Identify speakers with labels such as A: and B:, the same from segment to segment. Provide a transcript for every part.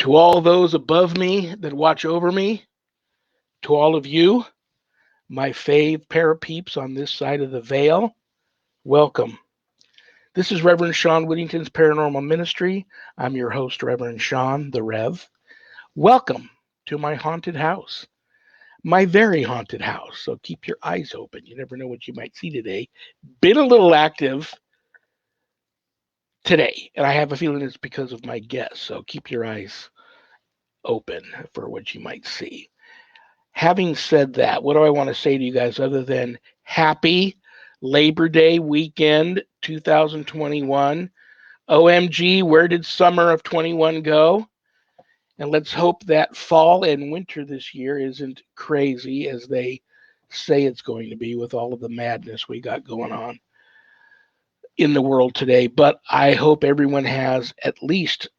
A: To all those above me that watch over me, to all of you, my fave pair of peeps on this side of the veil, welcome. This is Reverend Sean Whittington's Paranormal Ministry. I'm your host, Reverend Sean, the Rev. Welcome to my haunted house, my very haunted house. So keep your eyes open. You never know what you might see today. Been a little active today, and I have a feeling it's because of my guests. So keep your eyes open for what you might see. Having said that, what do I want to say to you guys other than happy Labor Day weekend 2021? OMG, where did summer of 21 go? And let's hope that fall and winter this year isn't crazy as they say it's going to be with all of the madness we got going on in the world today. But I hope everyone has at least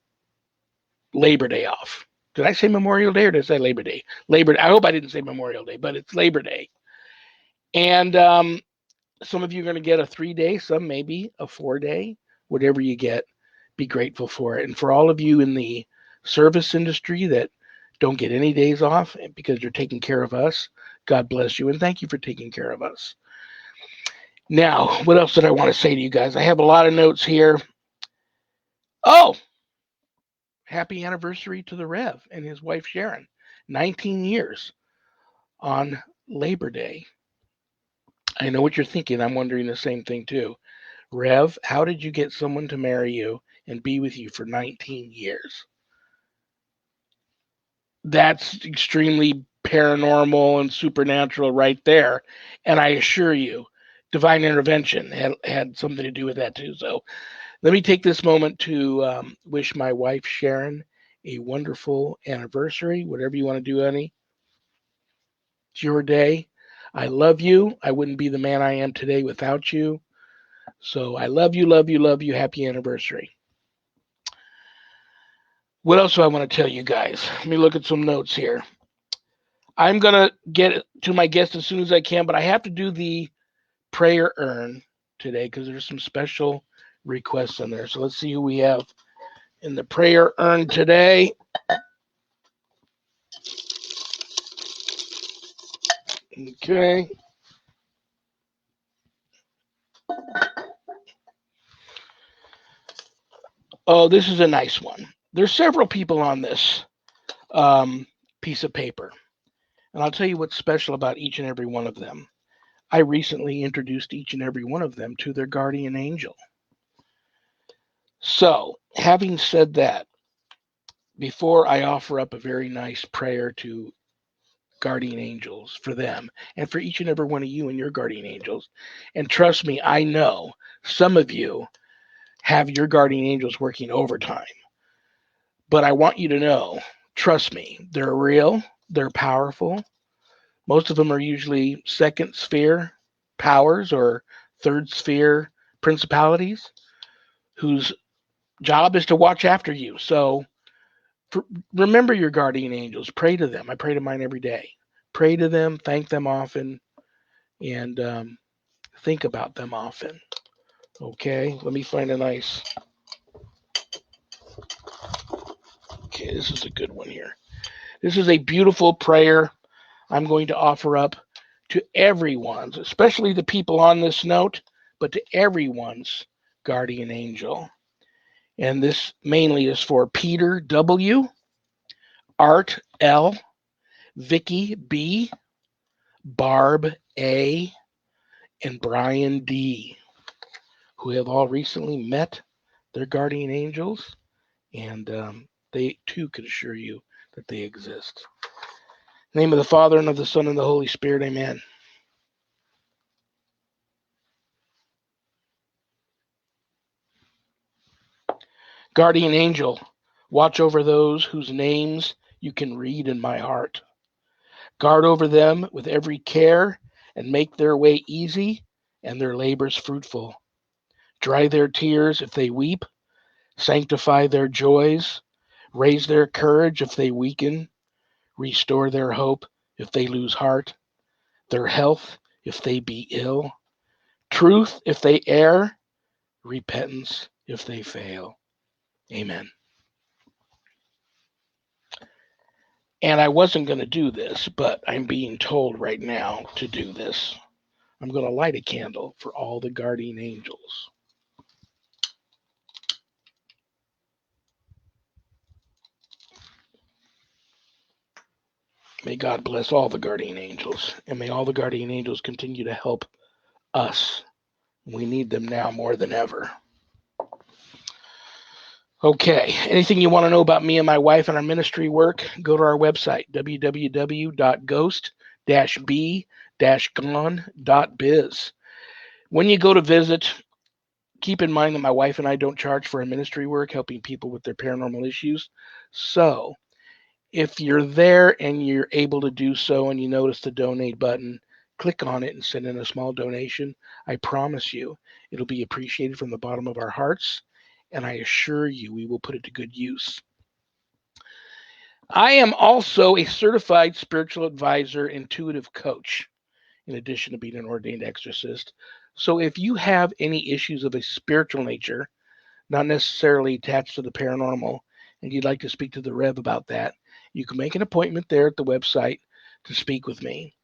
A: Labor Day off. Did I say Memorial Day or did I say Labor Day? I hope I didn't say Memorial Day, but it's Labor Day. And some of you are going to get a 3-day, some maybe a 4-day, whatever you get, be grateful for it. And for all of you in the service industry that don't get any days off because you're taking care of us, God bless you and thank you for taking care of us. Now, what else did I want to say to you guys? I have a lot of notes here. Oh, happy anniversary to the Rev and his wife Sharon. 19 years on Labor Day. I know what you're thinking. I'm wondering the same thing too. Rev, how did you get someone to marry you and be with you for 19 years? That's extremely paranormal and supernatural right there. And I assure you, divine intervention had something to do with that too. So let me take this moment to wish my wife, Sharon, a wonderful anniversary, whatever you want to do, honey. It's your day. I love you. I wouldn't be the man I am today without you. So I love you, love you, love you. Happy anniversary. What else do I want to tell you guys? Let me look at some notes here. I'm going to get to my guest as soon as I can, but I have to do the prayer urn today because there's some special requests in there. So let's see who we have in the prayer urn today. Okay. Oh, this is a nice one. There's several people on this piece of paper. And I'll tell you what's special about each and every one of them. I recently introduced each and every one of them to their guardian angel. So, having said that, before I offer up a very nice prayer to guardian angels for them and for each and every one of you and your guardian angels, and trust me, I know some of you have your guardian angels working overtime. But I want you to know, trust me, they're real, they're powerful. Most of them are usually second sphere powers or third sphere principalities whose job is to watch after you. So remember your guardian angels. Pray to them. I pray to mine every day. Pray to them, thank them often, and think about them often. Okay, let me find a nice. Okay, this is a good one here. This is a beautiful prayer I'm going to offer up to everyone's, especially the people on this note, but to everyone's guardian angel. And this mainly is for Peter W., Art L., Vicky B., Barb A., and Brian D., who have all recently met their guardian angels, and they too can assure you that they exist. In the name of the Father, and of the Son, and the Holy Spirit, amen. Guardian angel, watch over those whose names you can read in my heart. Guard over them with every care, and make their way easy and their labors fruitful. Dry their tears if they weep, sanctify their joys, raise their courage if they weaken, restore their hope if they lose heart, their health if they be ill, truth if they err, repentance if they fail. Amen. And I wasn't going to do this, but I'm being told right now to do this. I'm going to light a candle for all the guardian angels. May God bless all the guardian angels, and may all the guardian angels continue to help us. We need them now more than ever. Okay, anything you want to know about me and my wife and our ministry work, go to our website, www.ghost-b-gone.biz. When you go to visit, keep in mind that my wife and I don't charge for our ministry work, helping people with their paranormal issues. So if you're there and you're able to do so and you notice the donate button, click on it and send in a small donation. I promise you it'll be appreciated from the bottom of our hearts, and I assure you we will put it to good use. I am also a certified spiritual advisor, intuitive coach, in addition to being an ordained exorcist. So if you have any issues of a spiritual nature, not necessarily attached to the paranormal, and you'd like to speak to the Rev about that, you can make an appointment there at the website to speak with me.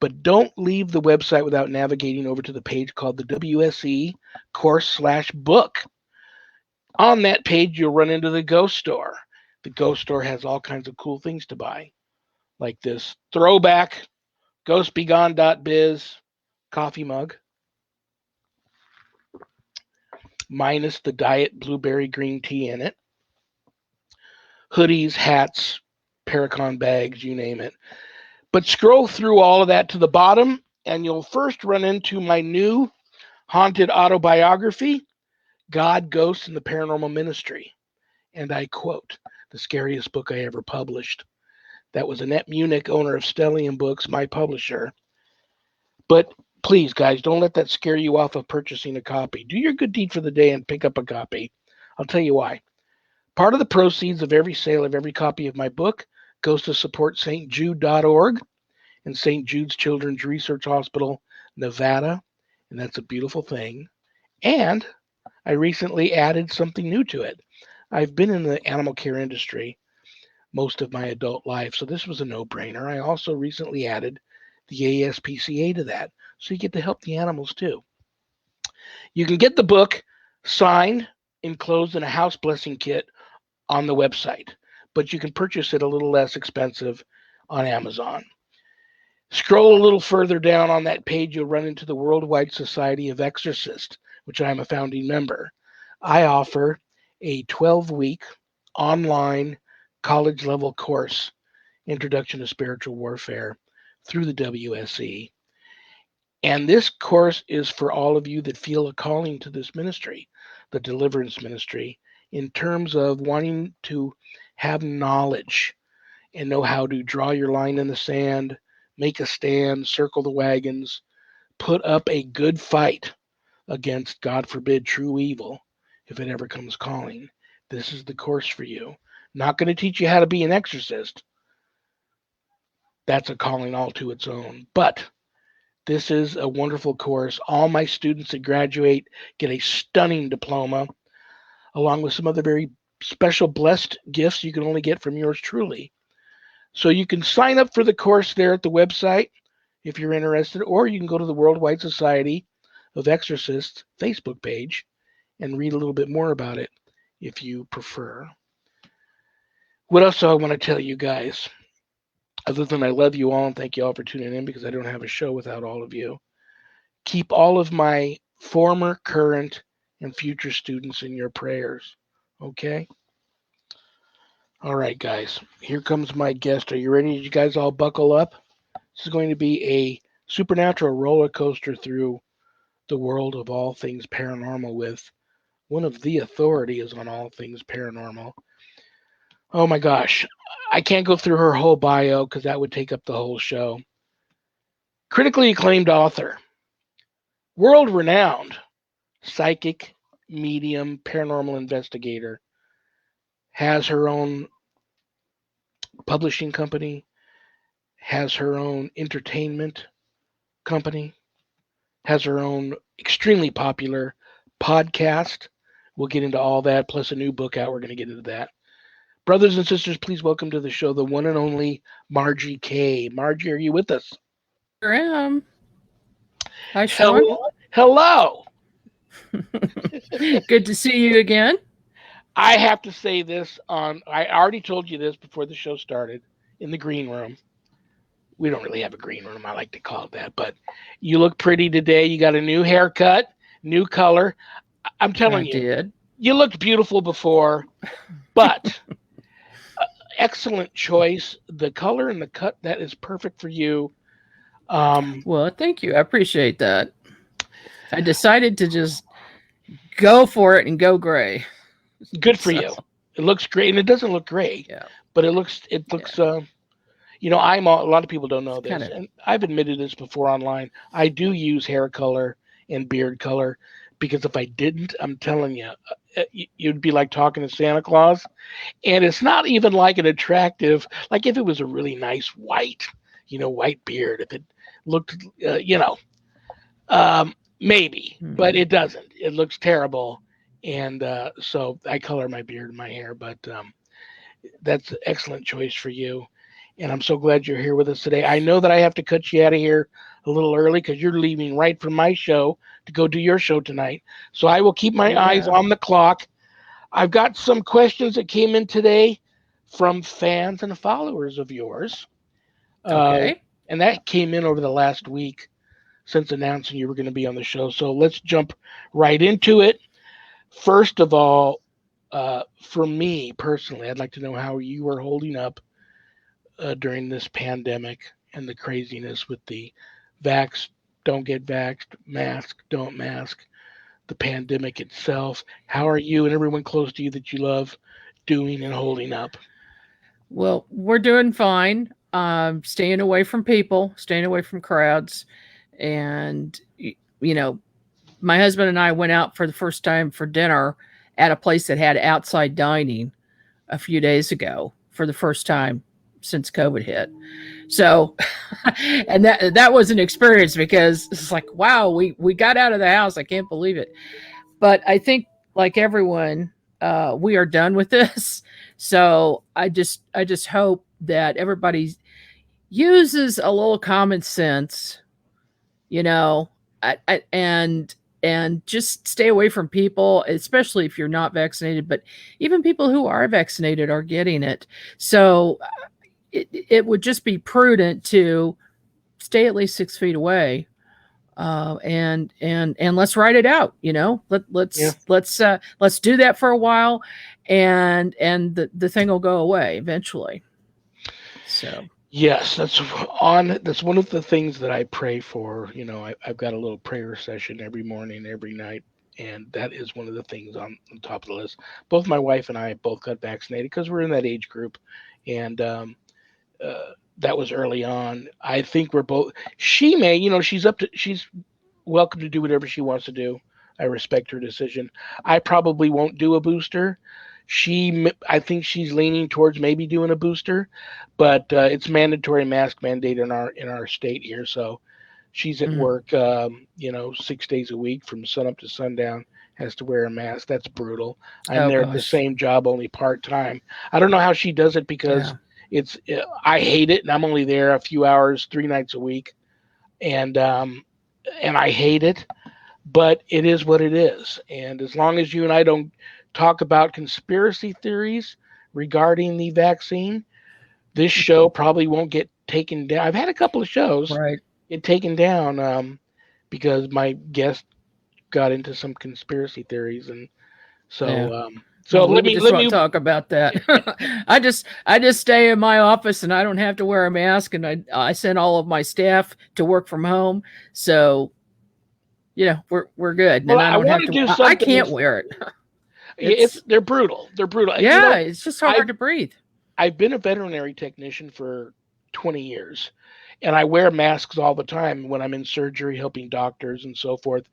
A: But don't leave the website without navigating over to the page called the WSE course/book. On that page, you'll run into the Ghost Store. The Ghost Store has all kinds of cool things to buy, like this throwback ghostbegone.biz coffee mug, minus the diet blueberry green tea in it, hoodies, hats, Paracon bags, you name it. But scroll through all of that to the bottom, and you'll first run into my new haunted autobiography, God, Ghosts, and the Paranormal Ministry. And I quote, the scariest book I ever published. That was Annette Munich, owner of Stellium Books, my publisher. But please, guys, don't let that scare you off of purchasing a copy. Do your good deed for the day and pick up a copy. I'll tell you why. Part of the proceeds of every sale of every copy of my book goes to support stjude.org and St. Jude's Children's Research Hospital, Nevada, and that's a beautiful thing. And I recently added something new to it. I've been in the animal care industry most of my adult life, so this was a no-brainer. I also recently added the ASPCA to that, so you get to help the animals too. You can get the book signed, enclosed in a house blessing kit on the website, but you can purchase it a little less expensive on Amazon. Scroll a little further down on that page, you'll run into the Worldwide Society of Exorcists, which I'm a founding member. I offer a 12-week online college-level course, Introduction to Spiritual Warfare, through the WSE. And this course is for all of you that feel a calling to this ministry, the deliverance ministry, in terms of wanting to have knowledge and know how to draw your line in the sand, make a stand, circle the wagons, put up a good fight against, God forbid, true evil, if it ever comes calling. This is the course for you. Not going to teach you how to be an exorcist. That's a calling all to its own. But this is a wonderful course. All my students that graduate get a stunning diploma, along with some other very special blessed gifts you can only get from yours truly. So you can sign up for the course there at the website if you're interested, or you can go to the Worldwide Society of Exorcists Facebook page and read a little bit more about it if you prefer. What else do I want to tell you guys? Other than I love you all and thank you all for tuning in, because I don't have a show without all of you. Keep all of my former, current, and future students in your prayers. Okay? All right, guys. Here comes my guest. Are you ready? Did you guys all buckle up? This is going to be a supernatural roller coaster through the world of all things paranormal with one of the authorities on all things paranormal. Oh my gosh. I can't go through her whole bio because that would take up the whole show. Critically acclaimed author, world-renowned psychic, medium, paranormal investigator, has her own publishing company, has her own entertainment company, has her own extremely popular podcast. We'll get into all that, plus a new book out. We're going to get into that. Brothers and sisters, please welcome to the show the one and only Margie K. Margie, are you with us?
B: Sure am. Hi, Sean.
A: Hello.
B: Good to see you again.
A: I have to say this I already told you this before the show started in the green room. We don't really have a green room, I like to call it that, but you look pretty today. You got a new haircut, new color. I'm telling you,
B: did.
A: You looked beautiful before, but excellent choice. The color and the cut, that is perfect for you.
B: Well, thank you. I appreciate that. I decided to just go for it and go gray.
A: Good for you. It looks great, and it doesn't look gray, but it looks. You know, a lot of people don't know this, and I've admitted this before online. I do use hair color and beard color because if I didn't, I'm telling you, you'd be like talking to Santa Claus, and it's not even like an attractive. Like if it was a really nice white, white beard, if it looked, maybe, but it doesn't. It looks terrible, and so I color my beard and my hair. But that's an excellent choice for you. And I'm so glad you're here with us today. I know that I have to cut you out of here a little early because you're leaving right from my show to go do your show tonight. So I will keep my eyes on the clock. I've got some questions that came in today from fans and followers of yours.
B: Okay.
A: And that came in over the last week since announcing you were going to be on the show. So let's jump right into it. First of all, for me personally, I'd like to know how you are holding up during this pandemic and the craziness with the vax, don't get vaxxed, mask, don't mask, the pandemic itself. How are you and everyone close to you that you love doing and holding up?
B: Well, we're doing fine. Staying away from people, staying away from crowds. And, my husband and I went out for the first time for dinner at a place that had outside dining a few days ago for the first time since COVID hit. So, and that was an experience because it's like, wow, we got out of the house. I can't believe it. But I think like everyone, we are done with this. So I just hope that everybody uses a little common sense, and just stay away from people, especially if you're not vaccinated. But even people who are vaccinated are getting it. So it would just be prudent to stay at least 6 feet away, and let's write it out. Let's do that for a while, and the thing will go away eventually. So
A: yes, that's one of the things that I pray for. I've got a little prayer session every morning, every night, and that is one of the things on top of the list. Both my wife and I both got vaccinated because we're in that age group, and that was early on. I think we're both. She may, she's welcome to do whatever she wants to do. I respect her decision. I probably won't do a booster. I think she's leaning towards maybe doing a booster, but it's mandatory mask mandate in our state here. So she's at work, 6 days a week from sun up to sundown, has to wear a mask. That's brutal. I'm there at the same job, only part time. I don't know how she does it because I hate it, and I'm only there a few hours, 3 nights a week, and I hate it, but it is what it is. And as long as you and I don't talk about conspiracy theories regarding the vaccine, this show probably won't get taken down. I've had a couple of shows get taken down because my guest got into some conspiracy theories, and so. So
B: let me talk about that. I just stay in my office and I don't have to wear a mask, and I send all of my staff to work from home. So, we're good.
A: Well,
B: and I don't have to.
A: Do something.
B: I can't wear it.
A: They're brutal. They're brutal.
B: Yeah, it's just hard to breathe.
A: I've been a veterinary technician for 20 years, and I wear masks all the time when I'm in surgery helping doctors and so forth.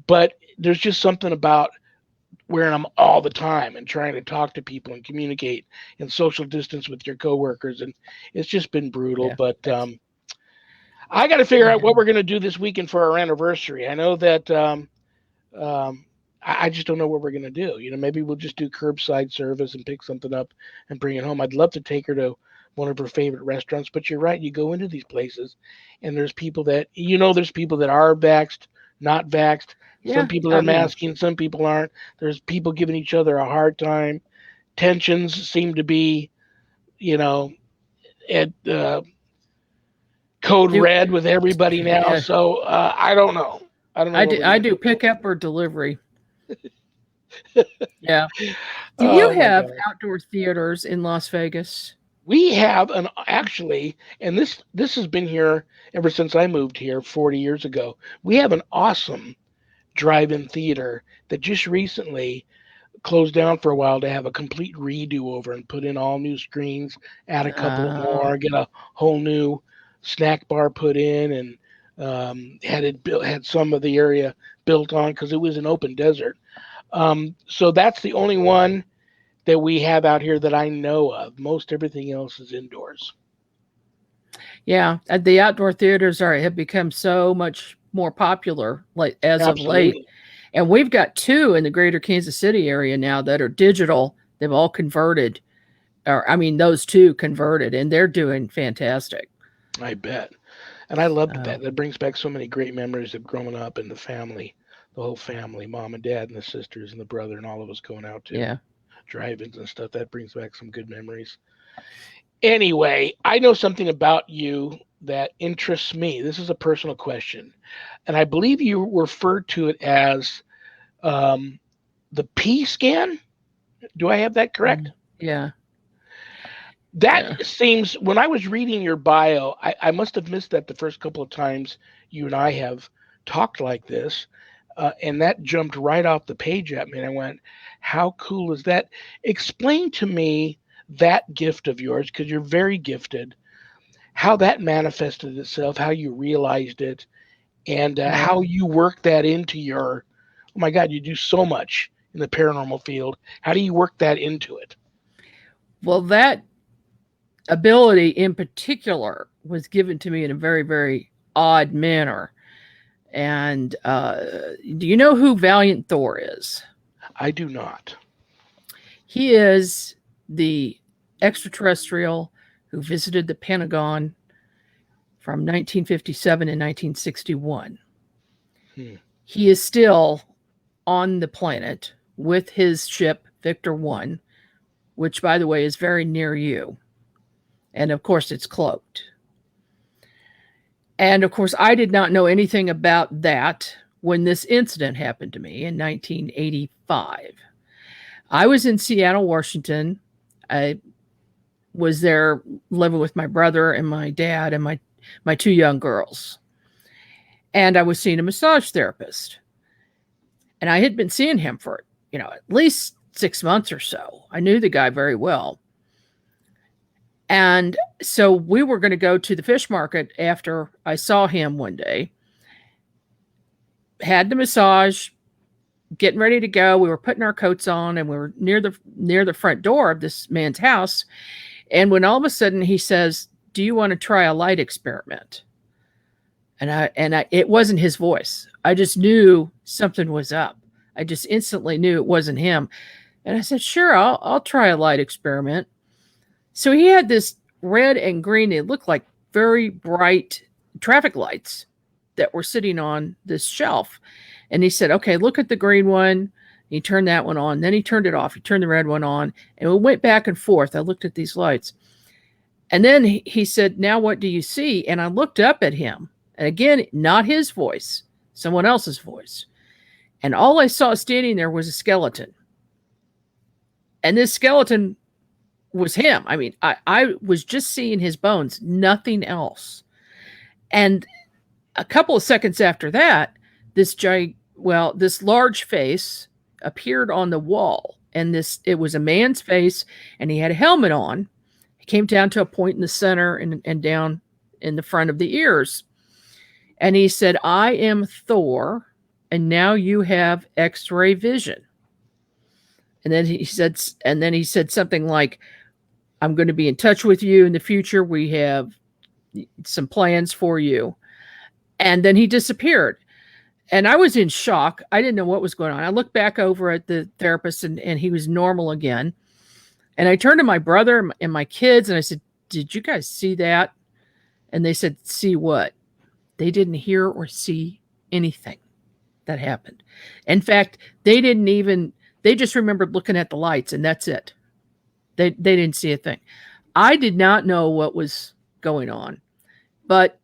A: But there's just something about wearing them all the time and trying to talk to people and communicate and social distance with your coworkers, and it's just been brutal. Yeah, but I got to figure out what we're going to do this weekend for our anniversary. I know that I just don't know what we're gonna do. Maybe we'll just do curbside service and pick something up and bring it home. I'd love to take her to one of her favorite restaurants, but you're right. You go into these places, and there's people that there's people that are vaxxed, not vaxxed. Some
B: Yeah,
A: people are
B: I mean,
A: masking, some people aren't. There's people giving each other a hard time. Tensions seem to be, you know, at code
B: do
A: red with everybody now.
B: yeah,
A: So I don't know. I don't know what we're
B: I
A: gonna
B: do
A: do.
B: pickup or delivery. Yeah. Do you
A: Oh my
B: have
A: god.
B: outdoor theaters in Las Vegas?
A: We have an actually, and this has been here ever since I moved here 40 years ago. We have an awesome drive-in theater that just recently closed down for a while to have a complete redo over and put in all new screens, add a couple of
B: Uh,
A: more, get a whole new snack bar put in, and had some of the area built on because it was an open desert. So that's the only one that we have out here that I know of. Most everything else is indoors.
B: yeah, the outdoor theaters have become so much more popular like as of late.
A: Absolutely.
B: And we've got two in the greater Kansas City area now that are digital. They've all converted, or I mean, those two converted, and they're doing fantastic.
A: I bet. And I loved
B: Uh,
A: that. That brings back so many great memories of growing up and the whole family, mom and dad and the sisters and the brother and all of us going out to
B: yeah.
A: drive-ins and stuff. That brings back some good memories. Anyway, I know something about you that interests me. This is a personal question, and I believe you referred to it as um, the P scan. Do I have that correct?
B: Yeah.
A: That
B: Yeah.
A: seems, when I was reading your bio, I must have missed that the first couple of times you and I have talked like this. And that jumped right off the page at me. And I went, how cool is that? Explain to me that gift of yours, because you're very gifted, how that manifested itself, how you realized it, and
B: Well,
A: how you work that into your, oh my God, you do so much in the paranormal field. How do you work that into it?
B: that ability in particular was given to me in a very, very odd manner. And do you know who Valiant Thor is?
A: I do not.
B: He is the extraterrestrial who visited the Pentagon from 1957 and 1961.
A: Hmm.
B: He is still on the planet with his ship, Victor 1, which, by the way, is very near you. And of course, it's cloaked. And of course, I did not know anything about that when this incident happened to me in 1985. I was in Seattle, Washington. I was there living with my brother and my dad and my two young girls. And I was seeing a massage therapist. And I had been seeing him for, at least 6 months or so. I knew the guy very well. And so we were going to go to the fish market after I saw him one day. Had the massage, getting ready to go. We were putting our coats on, and we were near the front door of this man's house. And when all of a sudden he says, "Do you want to try a light experiment?" And it wasn't his voice. I just knew something was up. I just instantly knew it wasn't him. And I said, "Sure, I'll try a light experiment." So he had this red and green, it looked like very bright traffic lights that were sitting on this shelf. And he said, "Okay, look at the green one." He turned that one on. Then he turned it off. He turned the red one on. And we went back and forth. I looked at these lights. And then he said, "Now what do you see?" And I looked up at him. And again, not his voice, someone else's voice. And all I saw standing there was a skeleton. And this skeleton was him. I mean, I was just seeing his bones, nothing else. And a couple of seconds after that, this large face appeared on the wall. And it was a man's face, and he had a helmet on. He came down to a point in the center and down in the front of the ears. And he said, "I am Thor, and now you have X-ray vision." And then he said something like, "I'm going to be in touch with you in the future. We have some plans for you." And then he disappeared. And I was in shock. I didn't know what was going on. I looked back over at the therapist, and he was normal again. And I turned to my brother and my kids and I said, "Did you guys see that?" And they said, "See what?" They didn't hear or see anything that happened. In fact, they just remembered looking at the lights, and that's it. They didn't see a thing. I did not know what was going on. But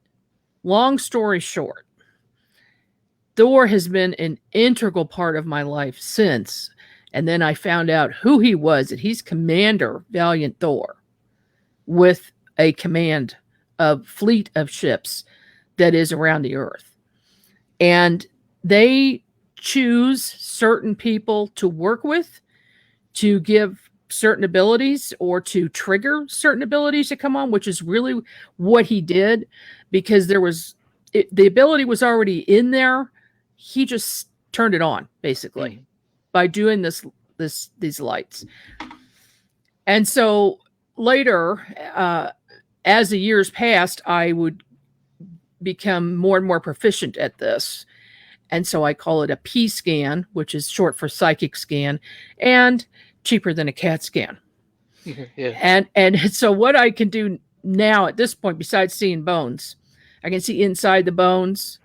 B: long story short, Thor has been an integral part of my life since. And then I found out who he was, that he's Commander Valiant Thor with a command of fleet of ships that is around the earth. And they choose certain people to work with, to give certain abilities or to trigger certain abilities to come on, which is really what he did, because the ability was already in there. He just turned it on basically by doing these lights. And so later, as the years passed, I would become more and more proficient at this. And so I call it a P scan, which is short for psychic scan, and cheaper than a CAT scan. Yeah. And so what I can do now at this point, besides seeing bones, I can see inside the bones,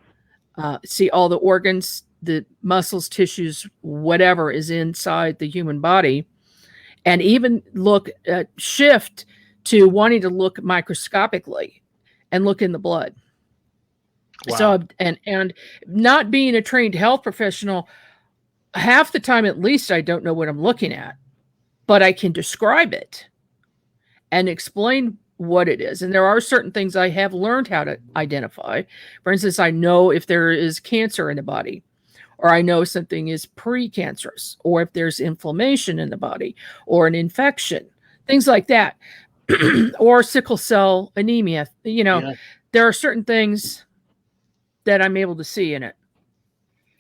B: see all the organs, the muscles, tissues, whatever is inside the human body, and even shift to wanting to look microscopically and look in the blood. Wow. So, and not being a trained health professional, half the time at least I don't know what I'm looking at, but I can describe it and explain what it is. And there are certain things I have learned how to identify. For instance, I know if there is cancer in the body, or I know something is precancerous, or if there's inflammation in the body, or an infection, things like that, or sickle cell anemia. There are certain things that I'm able to see in it.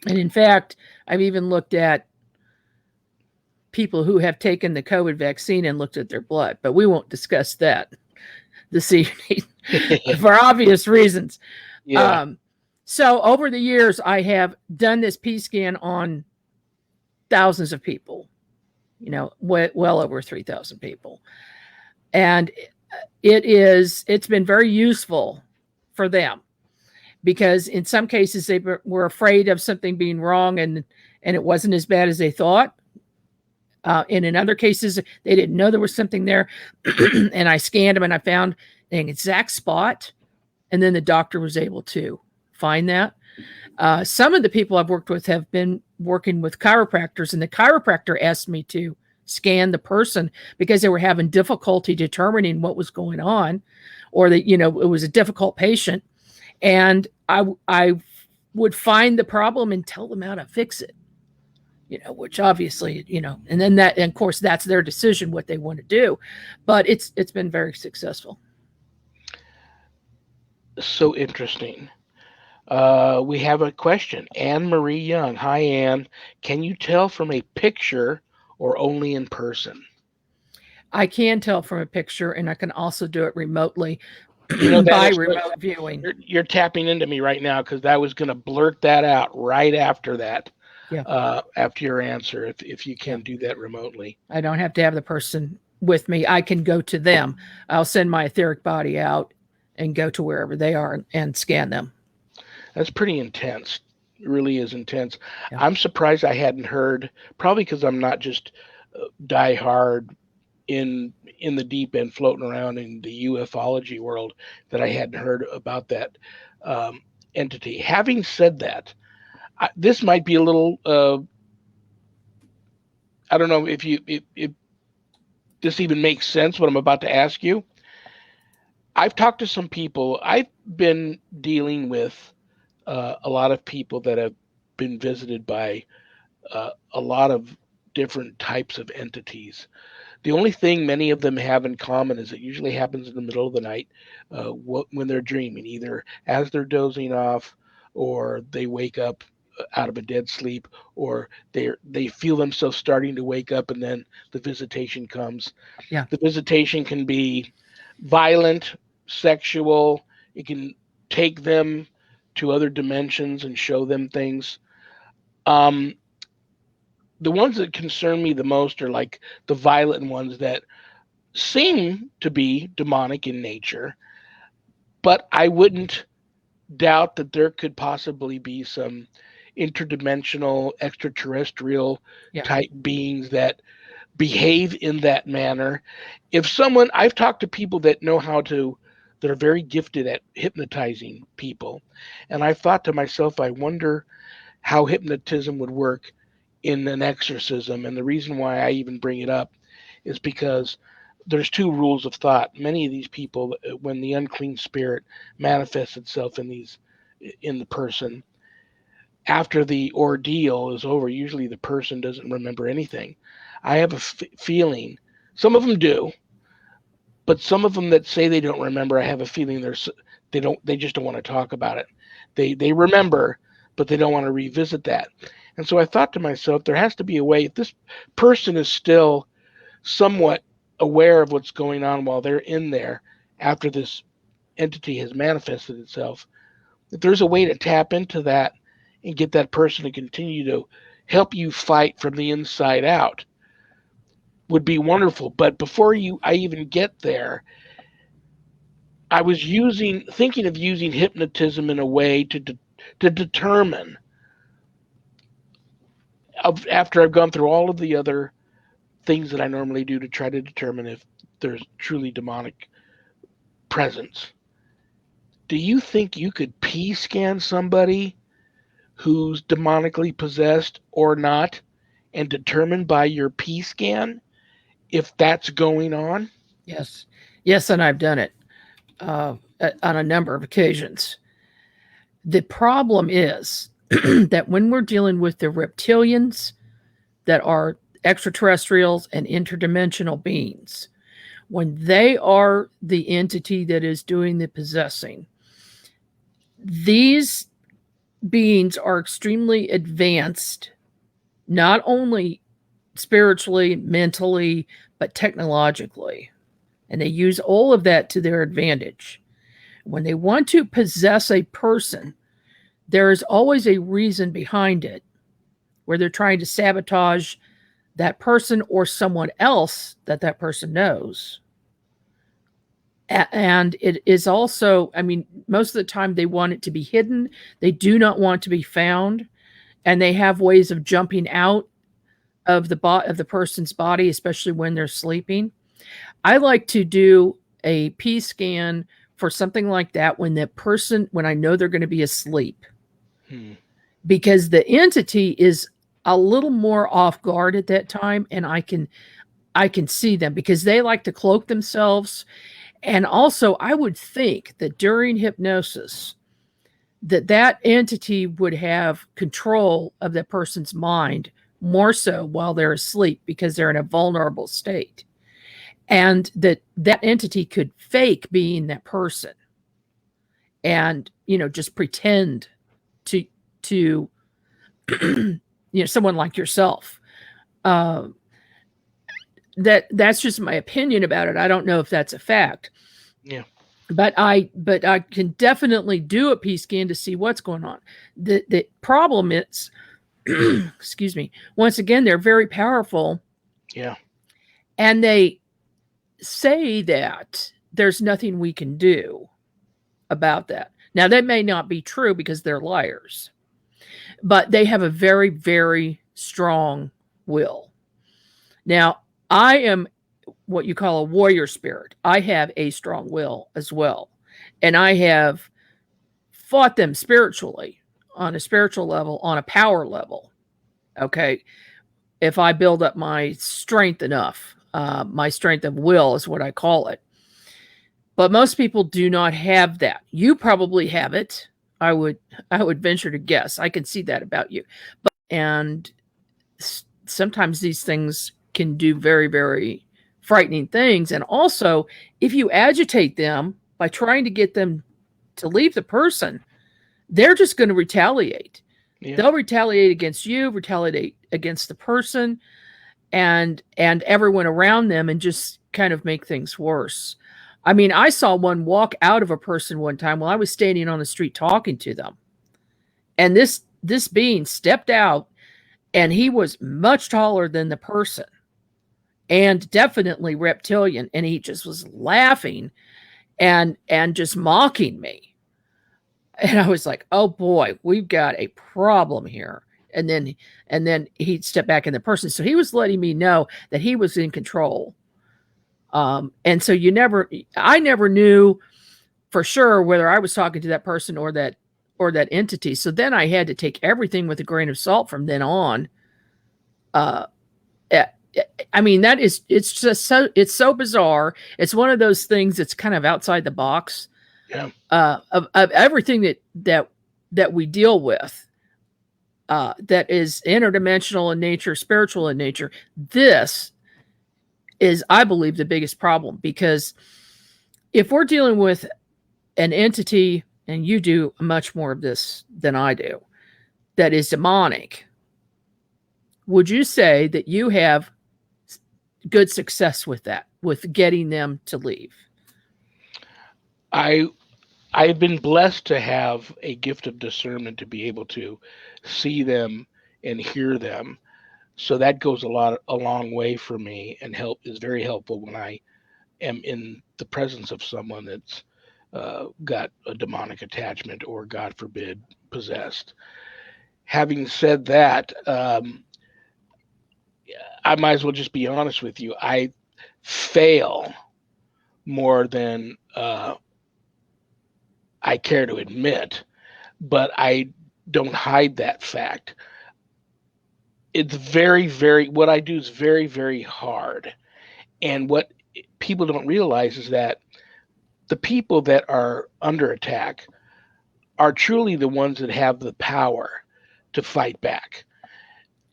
B: And in fact, I've even looked at people who have taken the COVID vaccine and looked at their blood, but we won't discuss that this evening for obvious reasons. Yeah. So over the years, I have done this P scan on thousands of people, well over 3,000 people. And it's been very useful for them, because in some cases they were afraid of something being wrong and it wasn't as bad as they thought. And in other cases, they didn't know there was something there. And I scanned them and I found an exact spot. And then the doctor was able to find that. Some of the people I've worked with have been working with chiropractors, and the chiropractor asked me to scan the person because they were having difficulty determining what was going on, or that, it was a difficult patient. And I would find the problem and tell them how to fix it, which obviously, and then and of course, that's their decision what they want to do. But it's been very successful.
A: So interesting. We have a question. Anne Marie Young. Hi, Anne. Can you tell from a picture or only in person?
B: I can tell from a picture, and I can also do it remotely. By remote viewing.
A: You're tapping into me right now, because I was going to blurt that out right after that. Yeah. After your answer, if you can do that remotely.
B: I don't have to have the person with me. I can go to them. I'll send my etheric body out and go to wherever they are and scan them.
A: That's pretty intense. It really is intense. Yeah. I'm surprised I hadn't heard, probably because I'm not just die hard in the deep end floating around in the ufology world, that I hadn't heard about that entity. Having said that, this might be a little I don't know if this even makes sense, what I'm about to ask you. I've talked to some people. I've been dealing with a lot of people that have been visited by a lot of different types of entities. The only thing many of them have in common is it usually happens in the middle of the night, when they're dreaming, either as they're dozing off, or they wake up out of a dead sleep, or they feel themselves starting to wake up, and then the visitation comes. Yeah. The visitation can be violent, sexual. It can take them to other dimensions and show them things. Um, the ones that concern me the most are like the violent ones that seem to be demonic in nature, but I wouldn't doubt that there could possibly be some interdimensional, extraterrestrial
B: Yeah.
A: type beings that behave in that manner. If someone, I've talked to people that know how to, that are very gifted at hypnotizing people, and I've thought to myself, I wonder how hypnotism would work in an exorcism. And the reason why I even bring it up is because there's two rules of thought. Many of these people, when the unclean spirit manifests itself in the person, after the ordeal is over, usually the person doesn't remember anything. I have a feeling some of them do, but some of them that say they don't remember, I have a feeling they just don't want to talk about it. They remember, but they don't want to revisit that. And so I thought to myself, there has to be a way. If this person is still somewhat aware of what's going on while they're in there after this entity has manifested itself, if there's a way to tap into that and get that person to continue to help you fight from the inside out, would be wonderful. But before I even get there, I was thinking of using hypnotism in a way to determine, after I've gone through all of the other things that I normally do to try to determine if there's truly demonic presence. Do you think you could P scan somebody who's demonically possessed or not and determine by your P scan if that's going on?
B: Yes. Yes, and I've done it on a number of occasions. The problem is that when we're dealing with the reptilians that are extraterrestrials and interdimensional beings, when they are the entity that is doing the possessing, these beings are extremely advanced, not only spiritually, mentally, but technologically. And they use all of that to their advantage. When they want to possess a person, there is always a reason behind it where they're trying to sabotage that person or someone else that person knows. And it is also, I mean, most of the time they want it to be hidden. They do not want to be found. And they have ways of jumping out of the person's body, especially when they're sleeping. I like to do a P scan for something like that when I know they're going to be asleep. Because the entity is a little more off guard at that time, and I can see them because they like to cloak themselves. And also, I would think that during hypnosis, that entity would have control of that person's mind more so while they're asleep because they're in a vulnerable state. And that entity could fake being that person and, just pretend to someone like yourself. That's just my opinion about it. I don't know if that's a fact.
A: Yeah.
B: But I can definitely do a P scan to see what's going on. The problem is, excuse me, once again, they're very powerful.
A: Yeah.
B: And they say that there's nothing we can do about that. Now, that may not be true because they're liars, but they have a very, very strong will. Now, I am what you call a warrior spirit. I have a strong will as well. And I have fought them spiritually, on a spiritual level, on a power level. Okay. If I build up my strength enough, my strength of will is what I call it. But most people do not have that. You probably have it. I would venture to guess. I can see that about you. And sometimes these things can do very, very frightening things. And also, if you agitate them by trying to get them to leave the person, they're just going to retaliate. Yeah. They'll retaliate against you, retaliate against the person and everyone around them, and just kind of make things worse. I mean, I saw one walk out of a person one time while I was standing on the street talking to them. And this being stepped out, and he was much taller than the person, and definitely reptilian, and he just was laughing and just mocking me. And I was like, "Oh boy, we've got a problem here." And then he'd step back in the person. So he was letting me know that he was in control. And so I never knew for sure whether I was talking to that person or that entity. So then I had to take everything with a grain of salt from then on. Uh, eh, I mean, it's just it's so bizarre. It's one of those things that's kind of outside the box
A: Yeah.
B: of everything that we deal with. That is interdimensional in nature, spiritual in nature. This is, I believe, the biggest problem, because if we're dealing with an entity, and you do much more of this than I do, that is demonic, would you say that you have good success with that, with getting them to leave?
A: I I've been blessed to have a gift of discernment to be able to see them and hear them. So that goes a long way for me, and help is very helpful when I am in the presence of someone that's got a demonic attachment, or, God forbid, possessed. Having said that, I might as well just be honest with you. I fail more than I care to admit, but I don't hide that fact. It's what I do is very, very hard. And what people don't realize is that the people that are under attack are truly the ones that have the power to fight back.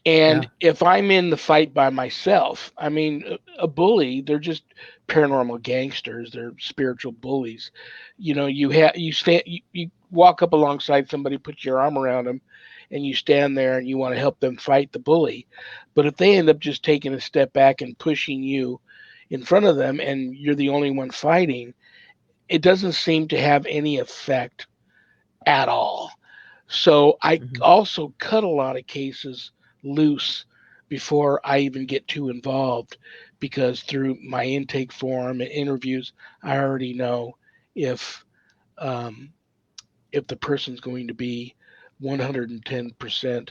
B: Yeah.
A: And if I'm in the fight by myself, I mean, a bully, they're just paranormal gangsters. They're spiritual bullies. You stand, you walk up alongside somebody, put your arm around them, and you stand there and you want to help them fight the bully. But if they end up just taking a step back and pushing you in front of them, and you're the only one fighting, it doesn't seem to have any effect at all. So I
B: Mm-hmm.
A: also cut a lot of cases loose before I even get too involved, because through my intake form and interviews, I already know if um, if the person's going to be 110%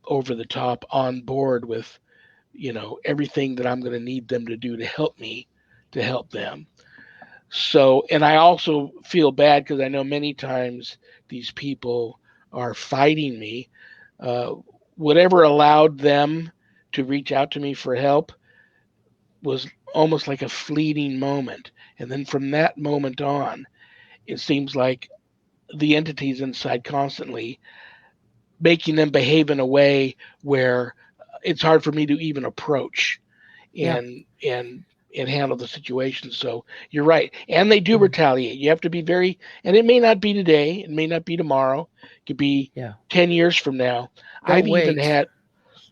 A: over the top on board with everything that I'm going to need them to do to help me to help them. So, and I also feel bad because I know many times these people are fighting me. Uh, Whatever allowed them to reach out to me for help was almost like a fleeting moment. And then from that moment on, it seems like the entities inside constantly making them behave in a way where it's hard for me to even approach
B: Yeah.
A: and and handle the situation. So you're right, and they do
B: Mm.
A: retaliate. You have to be very, and it may not be today, it may not be tomorrow, it could be
B: Yeah.
A: 10 years from now.
B: They'll
A: I've even
B: wait.
A: had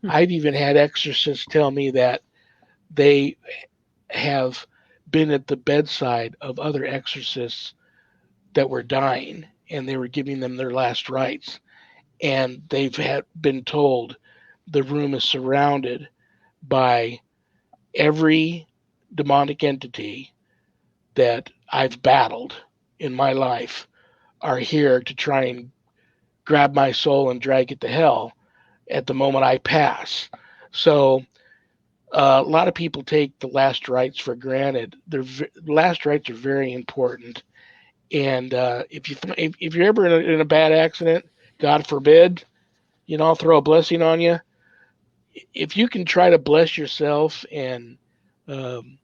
A: I've even had exorcists tell me that they have been at the bedside of other exorcists that were dying, and they were giving them their last rites, and they've had been told the room is surrounded by every demonic entity that I've battled in my life are here to try and grab my soul and drag it to hell at the moment I pass. So a lot of people take the last rites for granted. Last rites are very important. And if you're ever in a bad accident, God forbid, I'll throw a blessing on you. If you can try to bless yourself and um,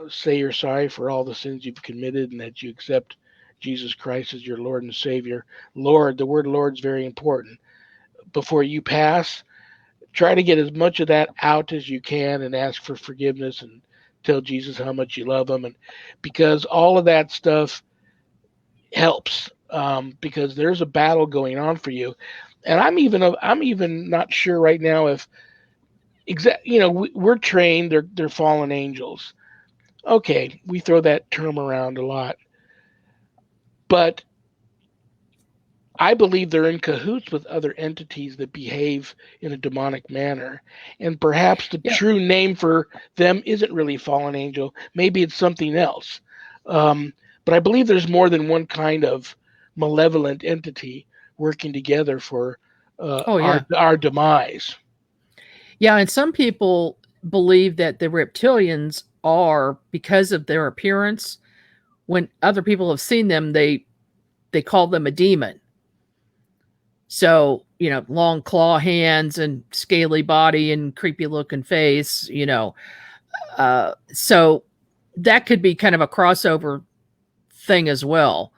A: say you're sorry for all the sins you've committed and that you accept Jesus Christ as your Lord and Savior. Lord, the word Lord is very important. Before you pass, try to get as much of that out as you can and ask for forgiveness and tell Jesus how much you love him. And because all of that stuff helps, because there's a battle going on for you. And I'm even not sure right now if we're trained, they're fallen angels. Okay, we throw that term around a lot, but I believe they're in cahoots with other entities that behave in a demonic manner. And perhaps the
B: Yeah.
A: true name for them isn't really fallen angel. Maybe it's something else. But I believe there's more than one kind of malevolent entity working together for
B: Oh yeah.
A: our demise.
B: Yeah, and some people believe that the reptilians are, because of their appearance, when other people have seen them, they call them a demon. So, long claw hands and scaly body and creepy looking face, so that could be kind of a crossover thing as well.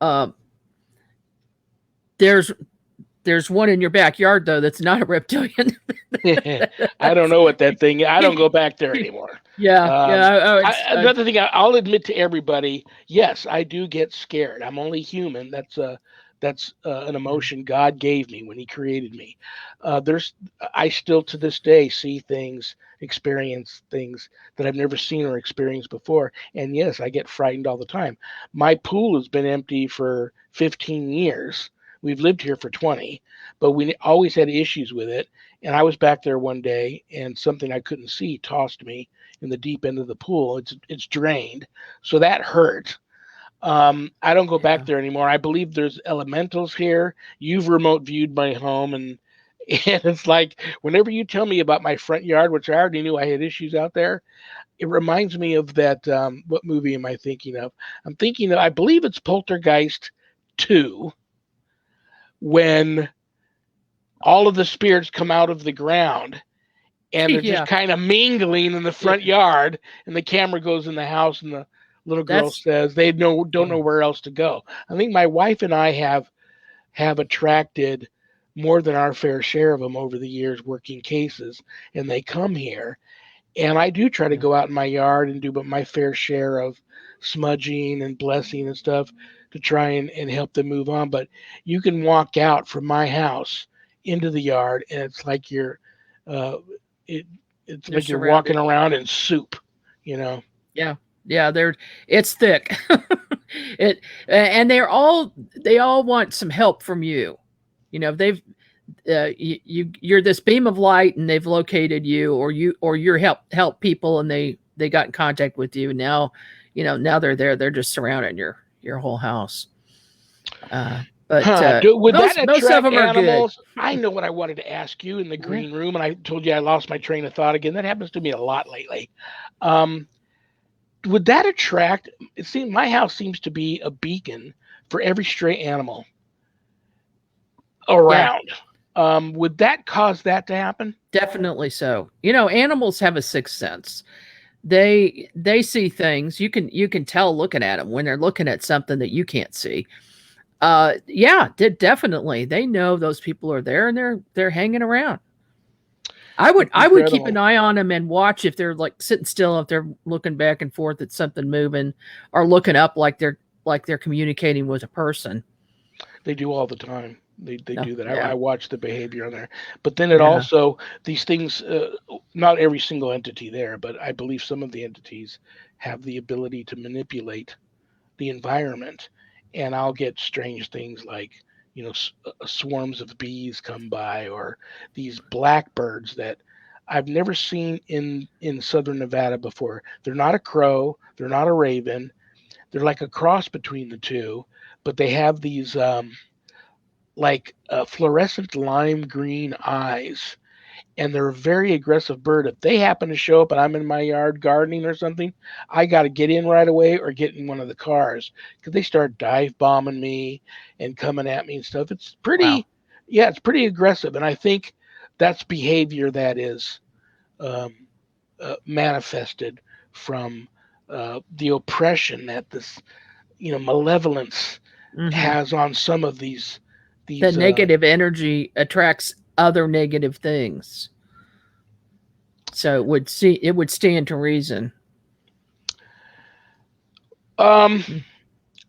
B: Uh, there's there's one in your backyard though that's not a reptilian.
A: I don't know what that thing. I don't go back there anymore.
B: Yeah,
A: Um,
B: yeah. Oh, it's
A: Another thing, I'll admit to everybody. Yes, I do get scared. I'm only human. That's an emotion God gave me when He created me. There's I still to this day see things, experience things that I've never seen or experienced before. And yes, I get frightened all the time. My pool has been empty for 15 years. We've lived here for 20, but we always had issues with it. And I was back there one day, and something I couldn't see tossed me in the deep end of the pool. It's drained, so that hurt. I don't go back
B: yeah.
A: there anymore. I believe there's elementals here. You've remote viewed my home, and it's like whenever you tell me about my front yard, which I already knew I had issues out there, it reminds me of that. What movie am I thinking of? I'm thinking of, I believe it's Poltergeist 2, when all of the spirits come out of the ground and they're just
B: Yeah,
A: kind of mingling in the
B: yeah.
A: front yard, and the camera goes in the house, and the little girl
B: That's
A: says they don't know where else to go. I think my wife and I have attracted more than our fair share of them over the years working cases, and they come here, and I do try to
B: yeah.
A: go out in my yard and do but my fair share of smudging and blessing and stuff to try and help them move on. But you can walk out from my house into the yard, and it's like uh, it, it's
B: You're
A: like you're walking
B: surrounded.
A: around in soup, you know.
B: Yeah, yeah. It's thick. And they all want some help from you. They've you're this beam of light, and they've located you, or you're help people, and they got in contact with you. Now, now they're there. They're just surrounding your whole house. But
A: Huh? Would that
B: most of
A: attract
B: them are good.
A: animals? I know what I wanted to ask you in the
B: Yeah.
A: green room, and I told you I lost my train of thought again. That happens to me a lot lately. Um, would that attract? It seems my house seems to be a beacon for every stray animal
B: Yeah,
A: around. Would that cause that to happen?
B: definitely so. Animals have a sixth sense. They see things. You can tell looking at them when they're looking at something that you can't see. Yeah, definitely. They know those people are there, and they're hanging around.
A: That's
B: I would keep an
A: incredible.
B: eye on them and watch if they're like sitting still, if they're looking back and forth at something moving, or looking up like they're communicating with a person.
A: They do all the time. They
B: No,
A: do that. I
B: yeah,
A: watch the behavior on there, but then it
B: yeah,
A: also these things. Not every single entity there, but I believe some of the entities have the ability to manipulate the environment, and I'll get strange things like swarms of bees come by, or these blackbirds that I've never seen in southern Nevada before. They're not a crow, they're not a raven, they're like a cross between the two, but they have these like fluorescent lime green eyes, and they're a very aggressive bird. If they happen to show up and I'm in my yard gardening or something, I got to get in right away or get in one of the cars because they start dive bombing me and coming at me and stuff. It's
B: wow.
A: pretty, yeah, it's pretty aggressive. And I think that's behavior that is um, manifested from the oppression that this, malevolence
B: Hmm.
A: has on some of
B: The
A: these
B: negative energy attracts other negative things, so it would stand to reason.
A: um
B: Mm.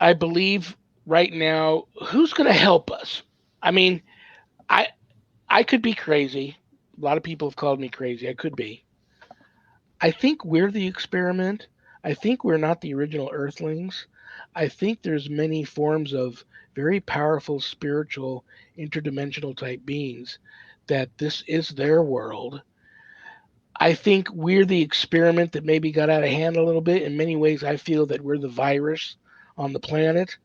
A: I believe right now, who's going to help us? I mean, I I could be crazy. A lot of people have called me crazy. I could be. I think we're the experiment. I think we're not the original Earthlings. I think there's many forms of very powerful spiritual interdimensional type beings that this is their world. I think we're the experiment that maybe got out of hand a little bit. In many ways, I feel that we're the virus on the planet,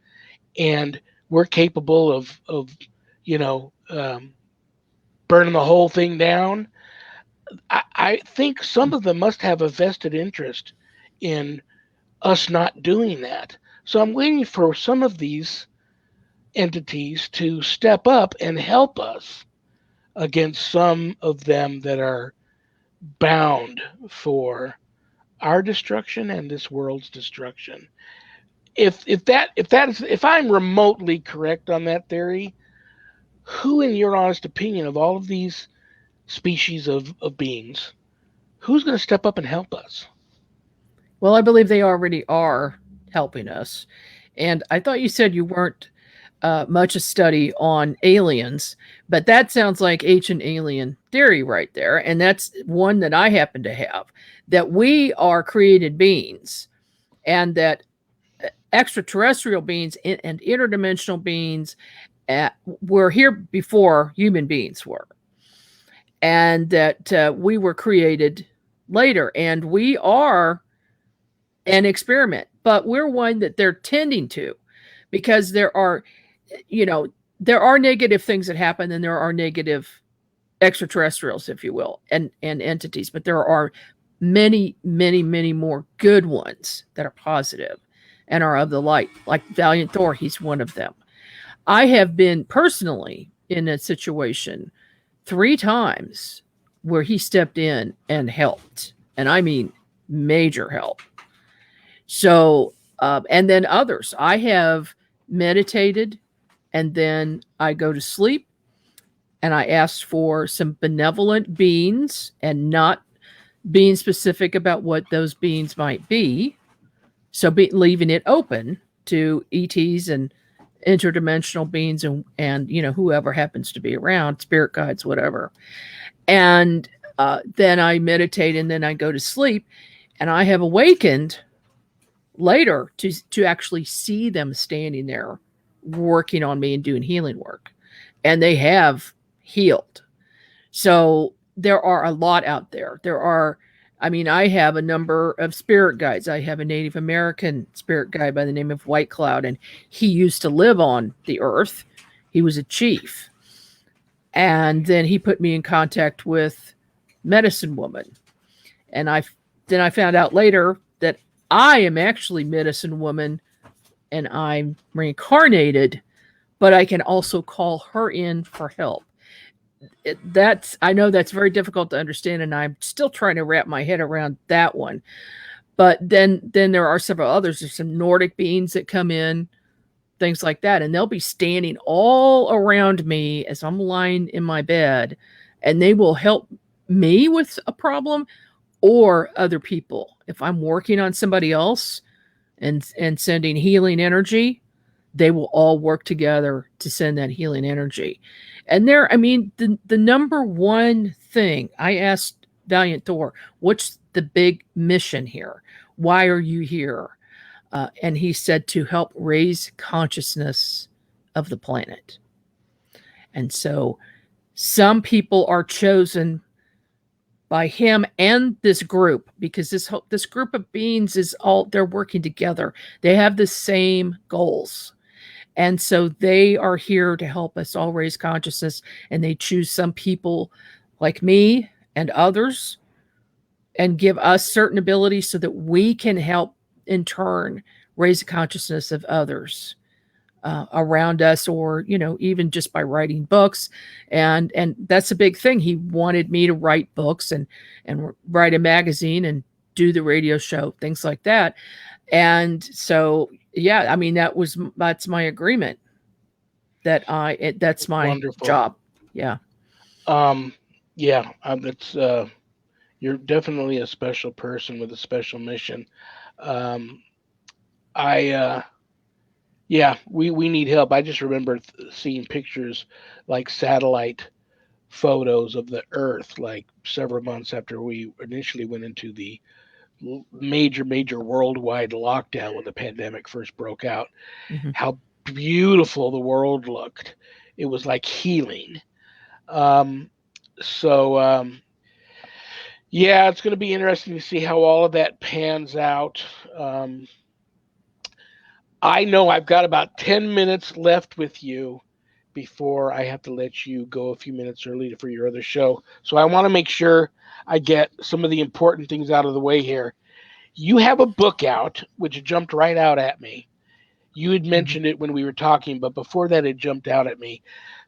A: and we're capable of you know, burning the whole thing down. I think some of them must have a vested interest in us not doing that. So I'm waiting for some of these entities to step up and help us against some of them that are bound for our destruction and this world's destruction. If I'm remotely correct on that theory, who, in your honest opinion, of all of these species of beings, who's going to step up and help us?
B: Well, I believe they already are helping us. And I thought you said you weren't much a study on aliens, but that sounds like ancient alien theory right there. And that's one that I happen to have, that we are created beings and that extraterrestrial beings and interdimensional beings were here before human beings were, and that we were created later, and we are an experiment, but we're one that they're tending to, because there are, you know, there are negative things that happen, and there are negative extraterrestrials, if you will, and entities, but there are many, many, many more good ones that are positive and are of the light, like Valiant Thor. He's one of them. I have been personally in a situation 3 times where he stepped in and helped, and I mean major help. So, and then others, I have meditated, and then I go to sleep, and I asked for some benevolent beings, and not being specific about what those beings might be. So, leaving it open to ETs and interdimensional beings, and whoever happens to be around, spirit guides, whatever. And then I meditate, and then I go to sleep, and I have awakened later to actually see them standing there working on me and doing healing work, and they have healed. So there are a lot out there. I mean, I have a number of spirit guides. I have a Native American spirit guide by the name of White Cloud, and he used to live on the earth. He was a chief. And then he put me in contact with Medicine Woman. And then I found out later that I am actually Medicine Woman, and I'm reincarnated, but I can also call her in for help. I know that's very difficult to understand, and I'm still trying to wrap my head around that one. But then there are several others. There's some Nordic beings that come in, things like that, and they'll be standing all around me as I'm lying in my bed, and they will help me with a problem or other people. If I'm working on somebody else and sending healing energy, they will all work together to send that healing energy. And I mean, the number one thing I asked Valiant Thor, what's the big mission here? Why are you here? And he said, to help raise consciousness of the planet. And so some people are chosen by him and this group, because this group of beings they're working together. They have the same goals. And so they are here to help us all raise consciousness, and they choose some people like me and others and give us certain abilities so that we can help in turn raise the consciousness of others around us, or even just by writing books. And that's a big thing. He wanted me to write books and write a magazine and do the radio show, things like that. And so, yeah, I mean, that's my agreement, that's my
A: Wonderful.
B: job. Yeah.
A: Yeah, it's you're definitely a special person with a special mission. Um, I Yeah, we need help. I just remember seeing pictures, like satellite photos of the Earth, like several months after we initially went into the major worldwide lockdown when the pandemic first broke out,
B: Mhm.
A: how beautiful the world looked. It was like healing. Um, so yeah, it's going to be interesting to see how all of that pans out. Um, I know I've got about 10 minutes left with you before I have to let you go a few minutes early for your other show. So I want to make sure I get some of the important things out of the way here. You have a book out, which jumped right out at me. You had
B: Mhm.
A: mentioned it when we were talking, but before that, it jumped out at me.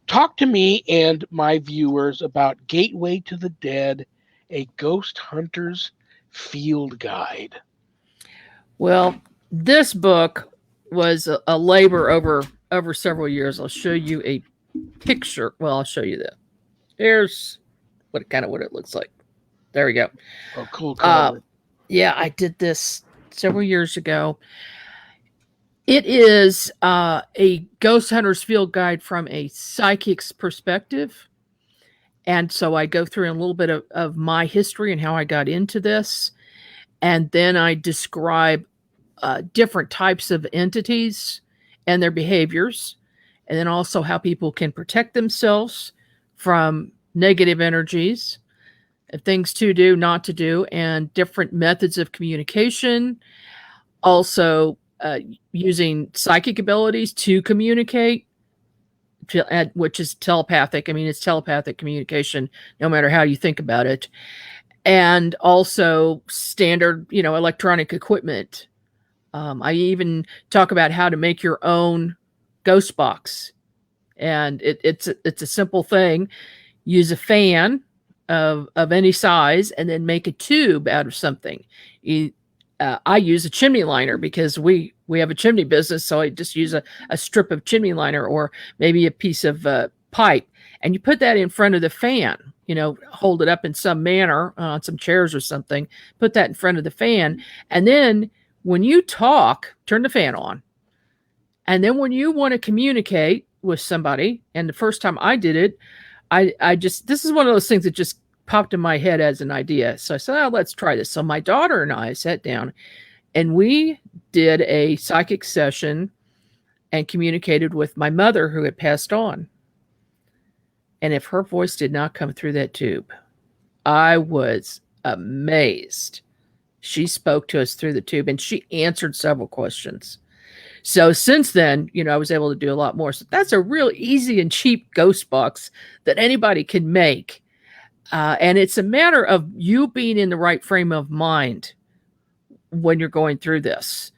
A: Talk to me and my viewers about Gateway to the Dead, a ghost hunter's field guide.
B: Well, this book was a labor over several years. I'll show you a picture. Well, I'll show you that. Here's what it looks like. There we go.
A: Oh, cool
B: Uh,
A: cover.
B: yeah, I did this several years ago. It is a ghost hunter's field guide from a psychic's perspective. And so I go through a little bit of my history and how I got into this. And then I describe different types of entities and their behaviors. And then also how people can protect themselves from negative energies, things to do, not to do, and different methods of communication. Also, using psychic abilities to communicate, which is telepathic. I mean, it's telepathic communication, no matter how you think about it. And also standard, electronic equipment. I even talk about how to make your own ghost box, and it's a simple thing. Use a fan of any size, and then make a tube out of something. I use a chimney liner because we have a chimney business, so I just use a strip of chimney liner or maybe a piece of pipe, and you put that in front of the fan. Hold it up in some manner on some chairs or something. Put that in front of the fan, and then when you talk, turn the fan on. And then when you want to communicate with somebody, and the first time I did it, I just, this is one of those things that just popped in my head as an idea. So I said, oh, let's try this. So my daughter and I sat down and we did a psychic session and communicated with my mother who had passed on. And if her voice did not come through that tube, I was amazed. She spoke to us through the tube and she answered several questions. So since then, I was able to do a lot more. So that's a real easy and cheap ghost box that anybody can make. And it's a matter of you being in the right frame of mind when you're going through this.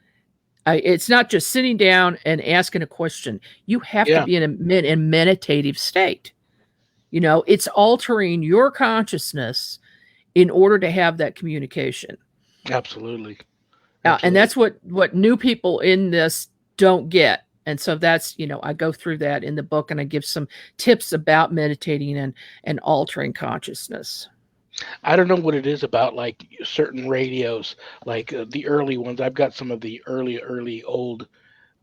B: It's not just sitting down and asking a question. You have to
A: Yeah,
B: be in a meditative state. It's altering your consciousness in order to have that communication.
A: absolutely.
B: And
A: Absolutely.
B: that's what new people in this don't get. And so that's, I go through that in the book and I give some tips about meditating and altering consciousness.
A: I don't know what it is about like certain radios, like the early ones. I've got some of the early old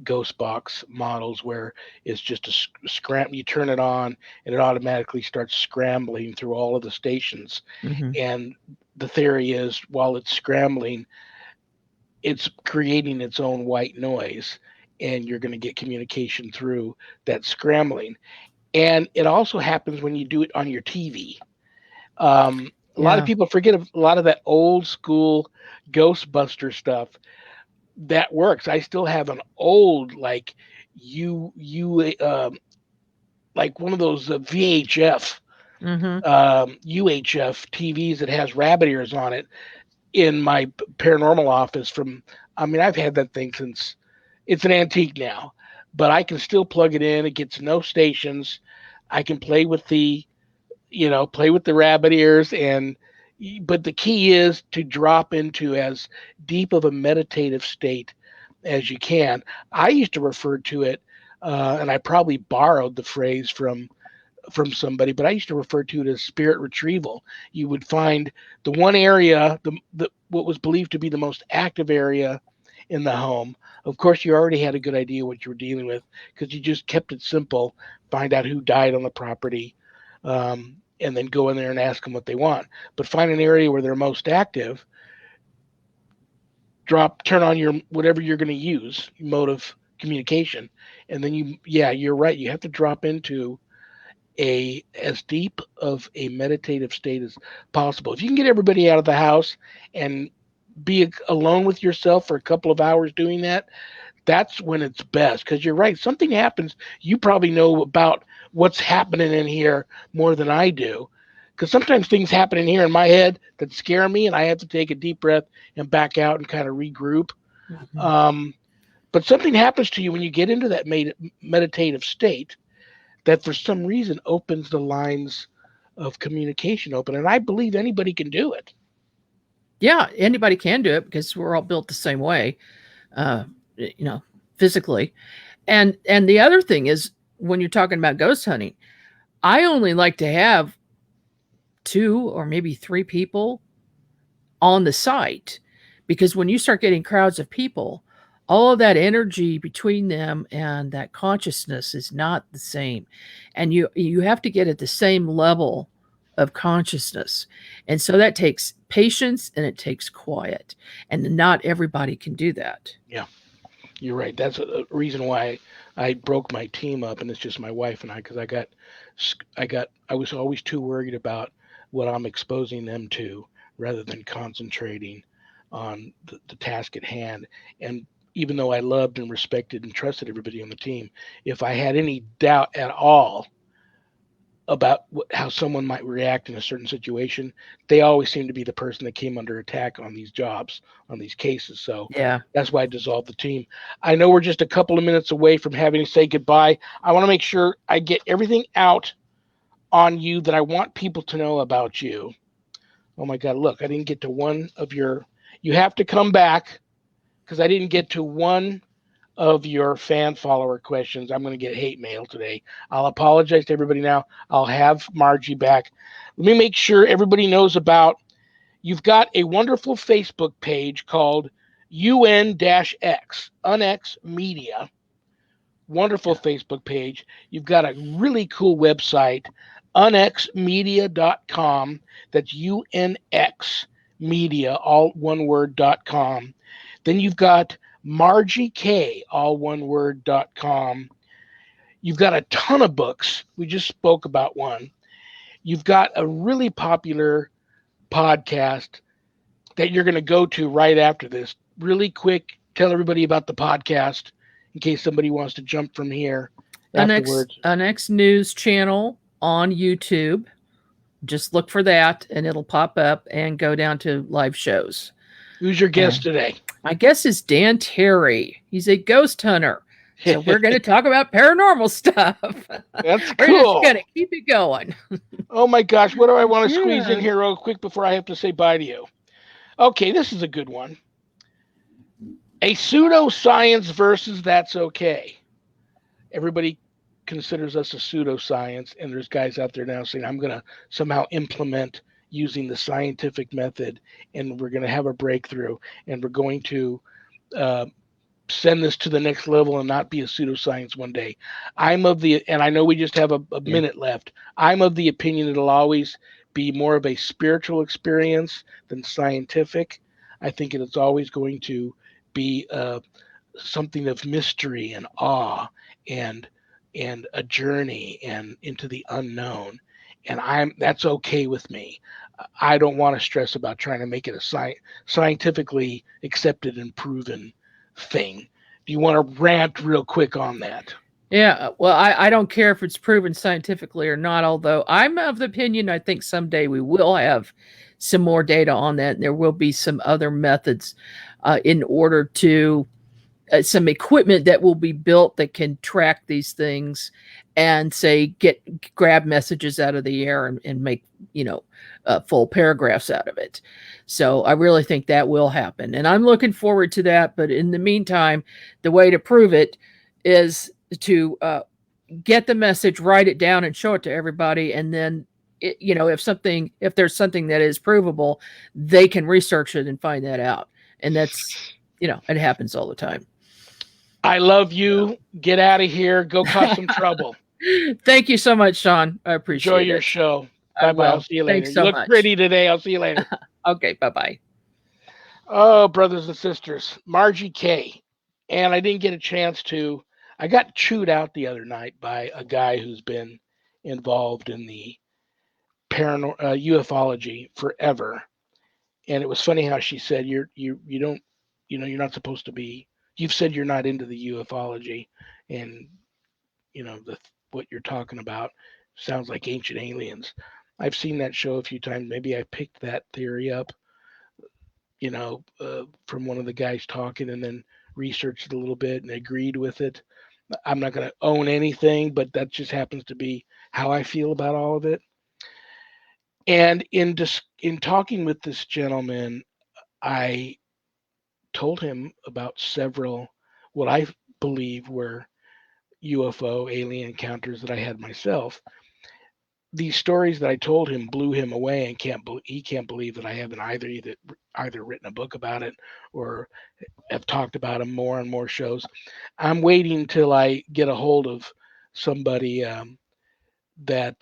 A: ghost box models where it's just a scram. You turn it on and it automatically starts scrambling through all of the stations.
B: Hmm.
A: And the theory is while it's scrambling, it's creating its own white noise, and you're going to get communication through that scrambling. And it also happens when you do it on your TV. A lot of
B: Yeah.
A: people forget a lot of that old school Ghostbuster stuff that works. I still have an old like one of those VHF
B: Hmm.
A: UHF TVs that has rabbit ears on it in my paranormal office from. I mean, I've had that thing since it's an antique now, but I can still plug it in. It gets no stations. I can play with the rabbit ears, and but the key is to drop into as deep of a meditative state as you can. I used to refer to it, and I probably borrowed the phrase from somebody, but I used to refer to it as spirit retrieval. You would find the one area, the what was believed to be the most active area in the home. Of course, you already had a good idea what you were dealing with because you just kept it simple. Find out who died on the property, and then go in there and ask them what they want. But find an area where they're most active, turn on your whatever you're going to use mode of communication, and then you're right. You have to drop into a as deep of a meditative state as possible. If you can get everybody out of the house and be alone with yourself for a couple of hours doing that, that's when it's best. Because you're right, something happens. You probably know about what's happening in here more than I do. Because sometimes things happen in here in my head that scare me, and I have to take a deep breath and back out and kind of regroup.
B: Mhm.
A: But something happens to you when you get into that meditative state that for some reason opens the lines of communication open. And I believe anybody can do it.
B: Yeah, anybody can do it because we're all built the same way, uh, physically. And the other thing is when you're talking about ghost hunting, I only like to have 2 or maybe 3 people on the site, because when you start getting crowds of people, all of that energy between them and that consciousness is not the same, and you have to get at the same level of consciousness, and so that takes patience and it takes quiet, and not everybody can do that.
A: Yeah, you're right. That's a reason why I broke my team up, and it's just my wife and I, because I was always too worried about what I'm exposing them to rather than concentrating on the task at hand. And even though I loved and respected and trusted everybody on the team, if I had any doubt at all about how someone might react in a certain situation, they always seem to be the person that came under attack on these jobs, on these cases. So
B: Yeah.
A: that's why I dissolved the team. I know we're just a couple of minutes away from having to say goodbye. I want to make sure I get everything out on you that I want people to know about you. Oh my God, look, I didn't get to one of your, you have to come back because I didn't get to one of your fan follower questions. I'm going to get hate mail today. I'll apologize to everybody now. I'll have Margie back. Let me make sure everybody knows about, you've got a wonderful Facebook page called UN-X, UNX Media. Wonderful Facebook page. You've got a really cool website, unxmedia.com. That's UNX Media, all one word.com. Then you've got Margie K, all one word.com. You've got a ton of books. We just spoke about one. You've got a really popular podcast that you're going to go to right after this. Really quick, tell everybody about the podcast in case somebody wants to jump from here afterwards.
B: An X News channel on YouTube. Just look for that and it'll pop up and go down to live shows.
A: Who's your guest
B: And
A: today?
B: my guest is Dan Terry. He's a ghost hunter. So we're going to talk about paranormal stuff.
A: That's
B: We're
A: cool.
B: just going to keep it going.
A: Oh my gosh, what do I want to squeeze in
B: Yeah.
A: here real quick before I have to say bye to you? Okay, this is a good one. A pseudoscience versus that's okay. Everybody considers us a pseudoscience, and there's guys out there now saying, I'm going to somehow implement using the scientific method, and we're going to have a breakthrough, and we're going to send this to the next level and not be a pseudoscience one day. And I know we just have a minute left. I'm of the opinion it'll always be more of a spiritual experience than scientific. I think it's always going to be something of mystery and awe and a journey and into the unknown. And that's okay with me. I don't want to stress about trying to make it a scientifically accepted and proven thing. Do you want to rant real quick on that?
B: Yeah, well, I don't care if it's proven scientifically or not, although I'm of the opinion I think someday we will have some more data on that. And there will be some other methods in order to, some equipment that will be built that can track these things and say, grab messages out of the air and make, full paragraphs out of it. So I really think that will happen. And I'm looking forward to that. But in the meantime, the way to prove it is to get the message, write it down, and show it to everybody, and then if there's something that is provable, they can research it and find that out. And that's it happens all the time.
A: I love you. Get out of here. Go cause some trouble.
B: Thank you so much, Sean. I appreciate it.
A: Enjoy your show. Bye bye. I'll see you later.
B: Thanks so
A: You look
B: much.
A: pretty today. I'll see you later.
B: Okay, bye bye.
A: Oh, brothers and sisters, Margie K. And I didn't get a chance to. I got chewed out the other night by a guy who's been involved in the ufology forever. And it was funny how she said you don't, you're not supposed to be. You've said you're not into the ufology, and the what you're talking about sounds like ancient aliens. I've seen that show a few times. Maybe I picked that theory up, from one of the guys talking, and then researched it a little bit and agreed with it. I'm not going to own anything, but that just happens to be how I feel about all of it. And in talking with this gentleman, I told him about several what I believe were UFO alien encounters that I had myself. These stories that I told him blew him away, and he can't believe that I haven't either written a book about it or have talked about them more and more shows. I'm waiting till I get a hold of somebody that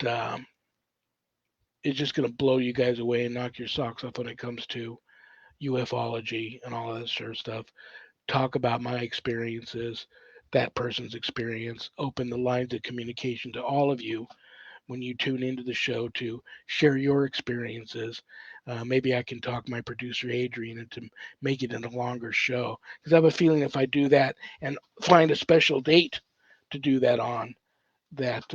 A: is just going to blow you guys away and knock your socks off when it comes to ufology and all of that sort of stuff. Talk about my experiences, that person's experience, open the lines of communication to all of you when you tune into the show to share your experiences. Maybe I can talk my producer Adrian into make it in a longer show, because I have a feeling if I do that and find a special date to do that on, that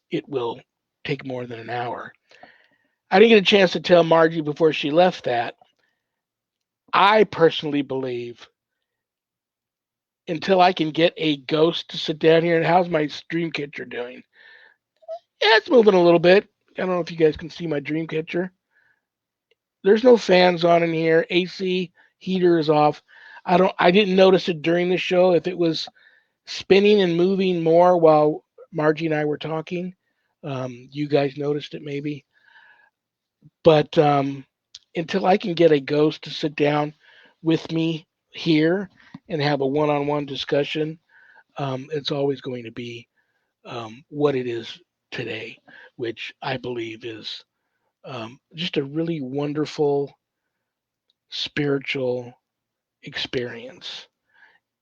A: it will take more than an hour. I didn't get a chance to tell Margie before she left that I personally believe until I can get a ghost to sit down here, and how's my dream catcher doing? Yeah, it's moving a little bit. I don't know if you guys can see my dream catcher. There's no fans on in here. AC heater is off. I didn't notice it during the show if it was spinning and moving more while Margie and I were talking. You guys noticed it maybe. But until I can get a ghost to sit down with me here and have a one-on-one discussion, it's always going to be what it is today, which I believe is just a really wonderful spiritual experience.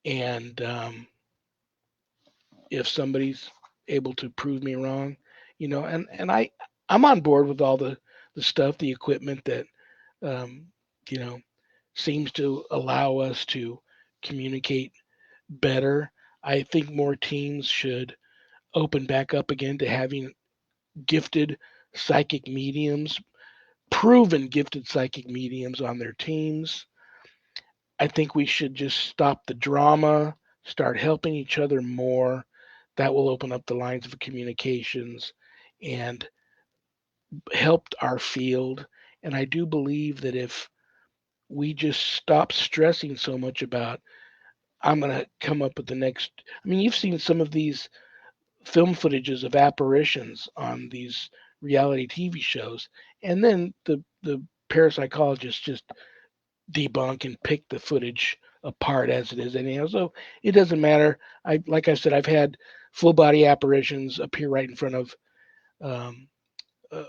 A: And if somebody's able to prove me wrong, I'm on board with all the stuff, the equipment that um, you know seems to allow us to communicate better. I think more teams should open back up again to having gifted psychic mediums, proven gifted psychic mediums on their teams. I think we should just stop the drama, start helping each other more. That will open up the lines of communications and help our field. And I do believe that if we just stop stressing so much about, I'm going to come up with the next. I mean, you've seen some of these film footages of apparitions on these reality TV shows, and then the parapsychologists just debunk and pick the footage apart as it is anyhow. So it doesn't matter. Like I said, I've had full body apparitions appear right in front of um, uh,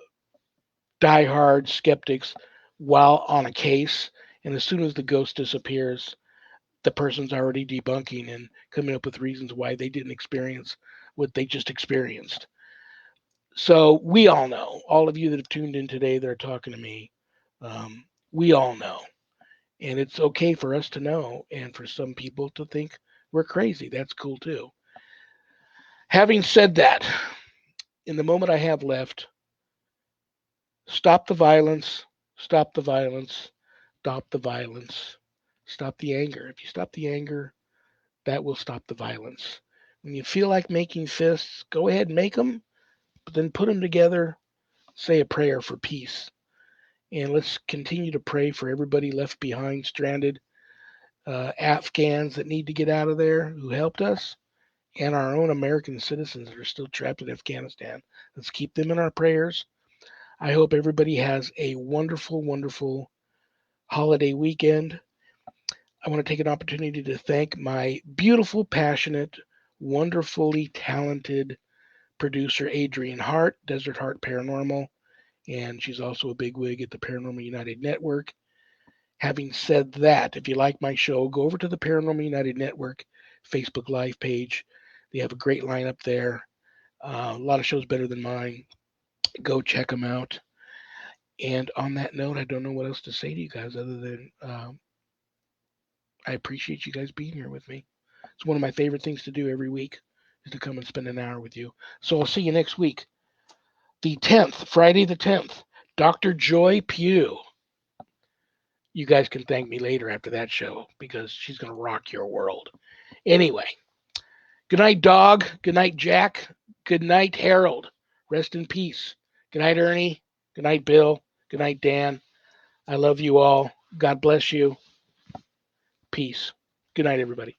A: diehard skeptics while on a case, and as soon as the ghost disappears, the person's already debunking and coming up with reasons why they didn't experience what they just experienced. So we all know, all of you that have tuned in today that are talking to me, we all know. And it's okay for us to know and for some people to think we're crazy. That's cool too. Having said that, in the moment I have left, stop the violence, stop the violence, stop the violence, stop the anger. If you stop the anger, that will stop the violence. When you feel like making fists, go ahead and make them, but then put them together, say a prayer for peace. And let's continue to pray for everybody left behind, stranded, Afghans that need to get out of there who helped us, and our own American citizens that are still trapped in Afghanistan. Let's keep them in our prayers. I hope everybody has a wonderful, wonderful holiday weekend. I want to take an opportunity to thank my beautiful, passionate, wonderfully talented producer, Adrian Hart, Desert Heart Paranormal, and she's also a bigwig at the Paranormal United Network. Having said that, if you like my show, go over to the Paranormal United Network Facebook Live page. They have a great lineup there. A lot of shows better than mine. Go check them out. And on that note, I don't know what else to say to you guys other than I appreciate you guys being here with me. It's one of my favorite things to do every week is to come and spend an hour with you. So I'll see you next week. The 10th, Friday the 10th, Dr. Joy Pugh. You guys can thank me later after that show because she's going to rock your world. Anyway, good night, dog. Good night, Jack. Good night, Harold. Rest in peace. Good night, Ernie. Good night, Bill. Good night, Dan. I love you all. God bless you. Peace. Good night, everybody.